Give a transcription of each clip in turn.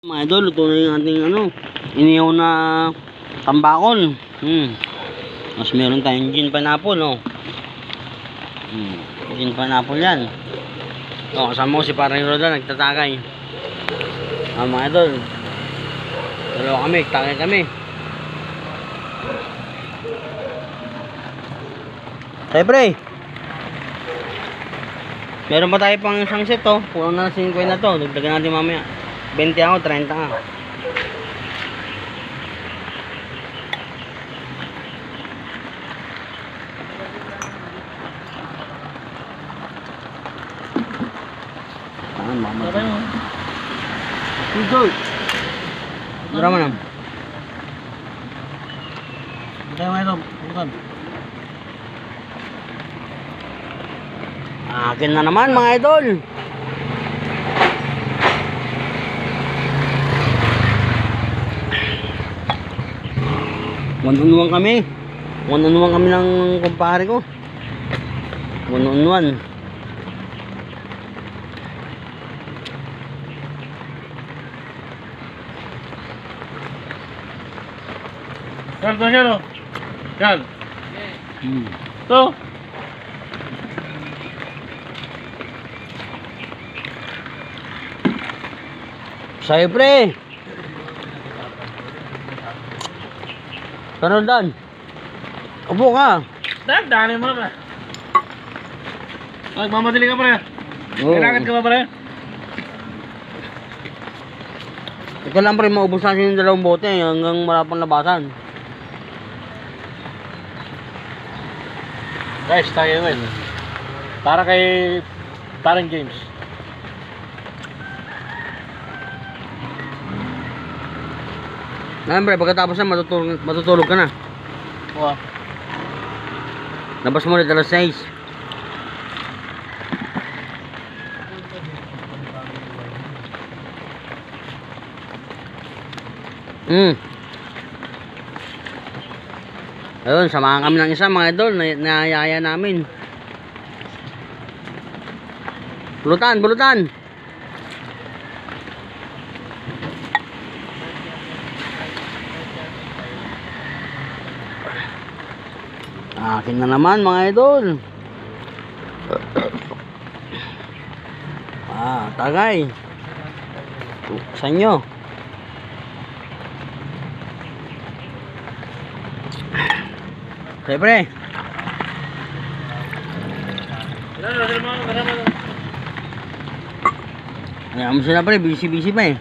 Mga idol, luto na yung ating inihaw na tambakol. Mas meron tayong gin pineapple, gin pineapple yan. Kasama ko si Parang Roda, nagtatagay. Mga idol, dalawa kami, tagay kami. Siyempre, meron pa tayo pang isang set, puno na 50 na to. Dagdagan natin mamaya. 20 ako, 30 nga. Saan mama? Tuloy. Drama na. Tayo mo ito, bukan. Akin na naman mga idol. One-on-one kami. One-on-one kami ng kumpare ko. One-on-one. Yan, ito siya, no? Yan. Ito. Siyempre. Pero Dan, upo ka. Dali mo na. Magmamadali ka pala. Oo. Kailangan ka pa pala. Ito lang pa rin maubos natin yung dalawang bote hanggang malapang labasan. Guys, tayo yun. Para kay Parang James. Siyempre, pagkatapos na matutulog ka na. Oo. Labas mo ulit alas 6. Ayun, samahan kami ng isa mga idol, nayaya namin. Bulutan, bulutan. Akin na naman mga idol. Tagay. Sa inyo. Siyempre. Ayan mo sila pre, busy pa eh.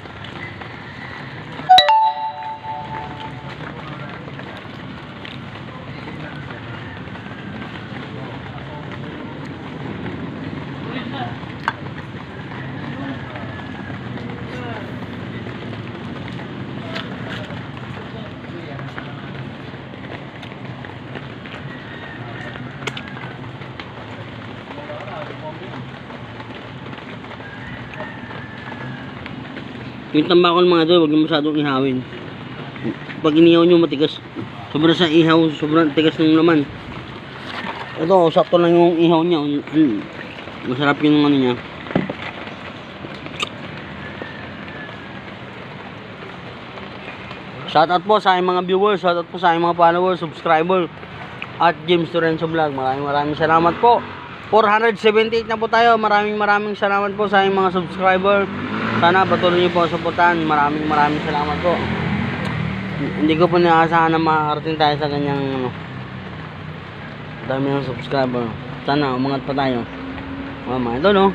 Yung tambakol mga idol, huwag nyo masyadong ihawin. Pag inihaw nyo matigas, sobrang sa ihaw, sobrang tigas ng laman. Ito, sakto lang yung ihaw nya. Masarap yung niya. Shoutout po sa aking mga viewers, shoutout po sa aking mga followers, subscriber at James Lorenzo Vlog. Maraming salamat po. 478 na po tayo. Maraming salamat po sa aking mga subscriber. Sana patuloy niyo po suportahan. Maraming salamat po. Hindi ko po inaasahan na makakarating tayo sa ganyang dami ng subscriber. Sana umangat pa tayo. Mga idol,